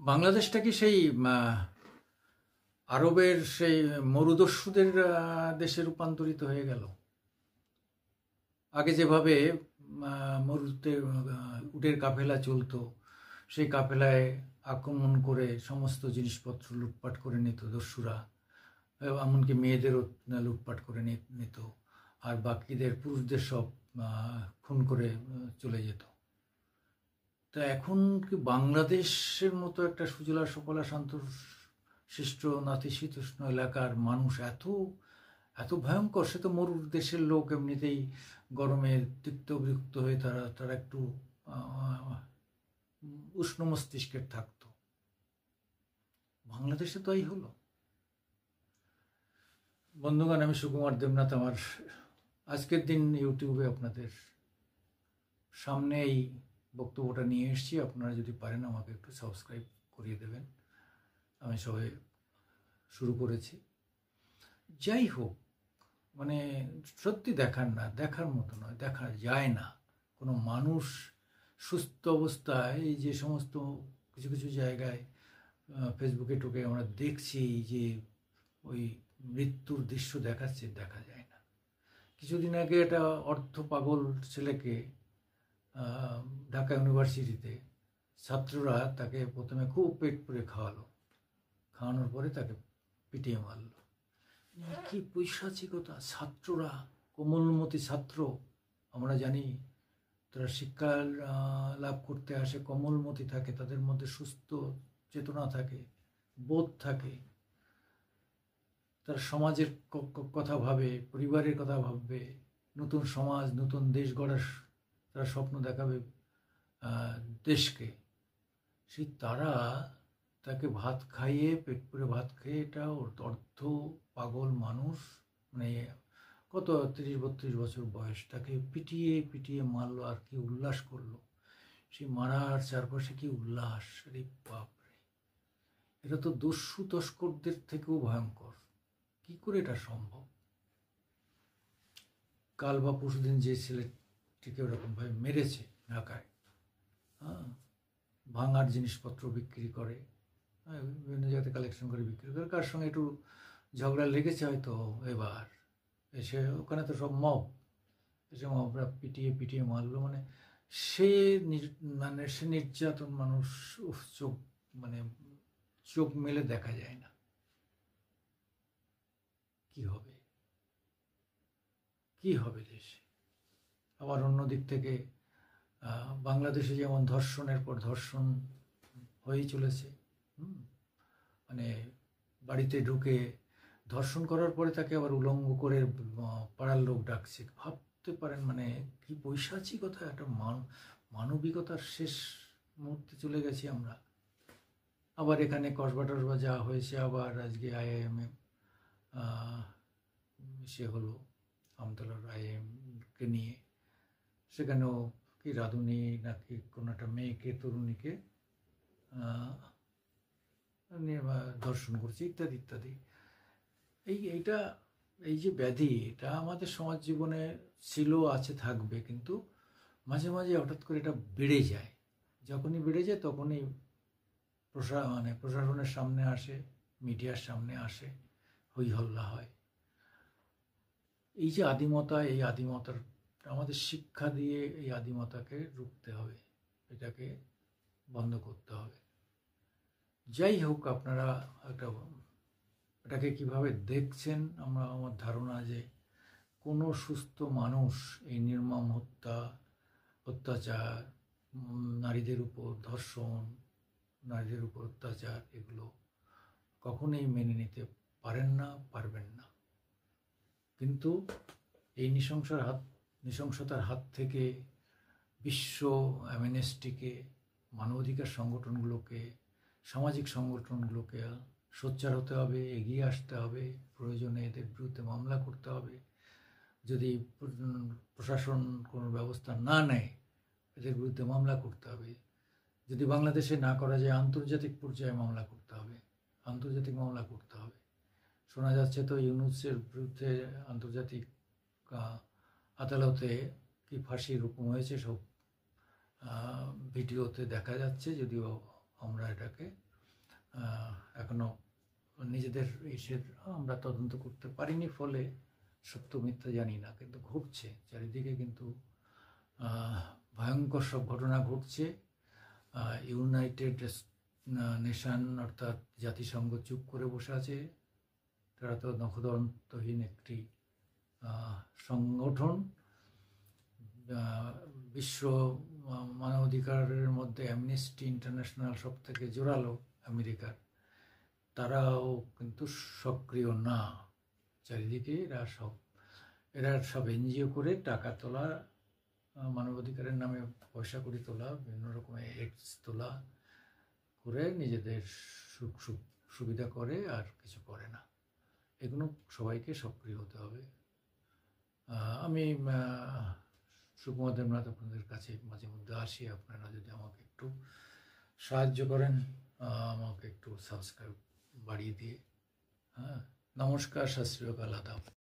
বাংলাদেশটা কি সেই আরবের সেই মরুদস্যুদের দেশে রূপান্তরিত হয়ে গেল? আগে যেভাবে মরুতে উটের কাফেলা চলতো, সেই কাফেলায় আক্রমণ করে সমস্ত জিনিসপত্র লুটপাট করে নিত দস্যুরা, এমনকি মেয়েদেরও লুটপাট করে নিত, আর বাকিদের পুরুষদের সব খুন করে চলে যেত। তা এখন কি বাংলাদেশের মতো একটা সুজলা সুফলা শান্তশিষ্ট নাতিশীতোষ্ণ এলাকার মানুষ এত এত ভয়ঙ্কর? সে তো মরুর দেশের লোক, এমনিতেই গরমে তিক্ত বিরক্ত হয়ে তারা একটু উষ্ণ মস্তিষ্কের থাকতো। বাংলাদেশে তো এই হলো। বন্ধুগণ, আমি সুকুমার দেবনাথ আমার আজকের দিন ইউটিউবে আপনাদের সামনে এই বক্তব্যটা নিয়ে এসেছি। আপনারা যদি পারেন আমাকে একটু সাবস্ক্রাইব করিয়ে দেবেন। আমি সবাই শুরু করেছি। যাই হোক, মানে সত্যি দেখার মতো নয়, দেখা যায় না কোনো মানুষ সুস্থ অবস্থায়। এই যে সমস্ত কিছু কিছু জায়গায় ফেসবুকে টোকে আমরা দেখছি যে ওই মৃত্যুর দৃশ্য দেখাচ্ছে, দেখা যায় না। কিছুদিন আগে একটা অর্ধ পাগল ছেলেকে ঢাকা ইউনিভার্সিটিতে ছাত্ররা তাকে প্রথমে খুব পেট পুড়ে খাওয়ানোর পরে তাকে পিটিয়ে মারল। কি পৈশাচিকতা! ছাত্ররা, কোমলমতি ছাত্র, আমরা জানি তারা শিক্ষা লাভ করতে আসে, কোমলমতি থাকে, তাদের মধ্যে সুস্থ চেতনা থাকে, বোধ থাকে, তারা সমাজের কথা ভাবে, পরিবারের কথা ভাববে, নতুন সমাজ নতুন দেশ গড়ার তারা স্বপ্ন দেখাবে দেশকে। সেই তাকে ভাত খাইয়ে, পেট পুরে ভাত খেয়ে, এটা অর্ধ পাগল মানুষ, মানে কত 30-32 বছর বয়স, তাকে পিটিয়ে পিটিয়ে মারলো। আর কি উল্লাস করলো! সেই মারার চারপাশে কি উল্লাস! রে বাপরে, এটা তো দস্যু তস্করদের থেকেও ভয়ঙ্কর। কি করে এটা সম্ভব? কাল বা পরশুদিন যে ছেলেটিকে ওরকমভাবে মেরেছে ঢাকায়, ভাঙার জিনিসপত্র বিক্রি করে, বিভিন্ন জায়গাতে কালেকশন করে বিক্রি করে, কার সঙ্গে একটু ঝগড়া লেগেছে হয়তো, এবার এসে ওখানে তো সব এসে মবরা পিটিয়ে পিটিয়ে মারলো। সে সে নির্যাতন মানুষ চোখ মেলে দেখা যায় না। কি হবে দেশে? আবার অন্য দিক থেকে বাংলাদেশে যেমন ধর্ষণের পর ধর্ষণ হয়েই চলেছে। বাড়িতে ঢুকে ধর্ষণ করার পরে তাকে আবার উলঙ্গ করে পাড়ার লোক ডাকছে। ভাবতে পারেন কি পৈশাচিকতা! একটা মানবিকতার শেষ মুহূর্তে চলে গেছি আমরা। আবার এখানে কসবা টসবা যা হয়েছে, আবার আজকে আইআইএমে সে হলো আমতলার আইআইএমকে নিয়ে, সেখানেও কি রাঁধুনি নাকি কোনো একটা মেয়েকে, তরুণীকে ধর্ষণ করছে, ইত্যাদি ইত্যাদি। এই যে ব্যাধি, এটা আমাদের সমাজ জীবনে ছিল, আছে, থাকবে, কিন্তু মাঝে মাঝে হঠাৎ করে এটা বেড়ে যায়। যখনই বেড়ে যায় তখনই প্রশাসনের সামনে আসে, মিডিয়ার সামনে আসে, হই হল্লা হয়। এই যে আদিমতা, এই আদিমতার আমাদের শিক্ষা দিয়ে এই আদিমতাকে রুখতে হবে, এটাকে বন্ধ করতে হবে। যাই হোক, আপনারা এটাকে কিভাবে দেখছেন? আমার ধারণা যে কোনো সুস্থ মানুষ এই নির্মম অত্যাচার, নারীদের উপর ধর্ষণ, নারীদের উপর অত্যাচার, এগুলো কখনোই মেনে নিতে পারবেন না। কিন্তু এই নৃশংসতার হাত থেকে বিশ্ব অ্যামনেস্টিকে, মানবাধিকার সংগঠনগুলোকে, সামাজিক সংগঠনগুলোকে সোচ্চার হতে হবে, এগিয়ে আসতে হবে। প্রয়োজনে এদের বিরুদ্ধে মামলা করতে হবে। যদি প্রশাসন কোনো ব্যবস্থা না নেয়, এদের বিরুদ্ধে মামলা করতে হবে। যদি বাংলাদেশে না করা যায়, আন্তর্জাতিক পর্যায়ে মামলা করতে হবে, আন্তর্জাতিক মামলা করতে হবে। শোনা যাচ্ছে তো ইউনূসের বিরুদ্ধে আন্তর্জাতিক আদালতে কি ফাঁসির হুকুম হয়েছে, সব ভিডিওতে দেখা যাচ্ছে, যদিও আমরা এটাকে এখনো নিজেদের ইসের আমরা তদন্ত করতে পারিনি, ফলে সত্য মিথ্যা জানি না, কিন্তু ঘটছে চারিদিকে, কিন্তু ভয়ঙ্কর সব ঘটনা ঘটছে। ইউনাইটেড নেশন অর্থাৎ জাতিসংঘ চুপ করে বসে আছে। তারা তো নখদন্তহীন একটি সংগঠন। বিশ্ব মানবাধিকারের মধ্যে অ্যামনেস্টি ইন্টারন্যাশনাল সব থেকে জোরালো আমেরিকার, তারাও কিন্তু সক্রিয় না। চারিদিকে এরা সব এনজিও করে টাকা তোলা, মানবাধিকারের নামে পয়সা কড়ি তোলা, বিভিন্ন রকমের এডস তোলা করে নিজেদের সুখ সুবিধা করে, আর কিছু করে না। এগুলো সবাইকে সক্রিয় হতে হবে। আমি সুকুমার দেবনাথ আপনাদের কাছে মাঝে মধ্যে আসি। আপনারা যদি আমাকে একটু সাহায্য করেন, আমাকে একটু সাবস্ক্রাইব বাড়িয়ে দিয়ে। হ্যাঁ, নমস্কার, সত শ্রী আকাল, আদাব।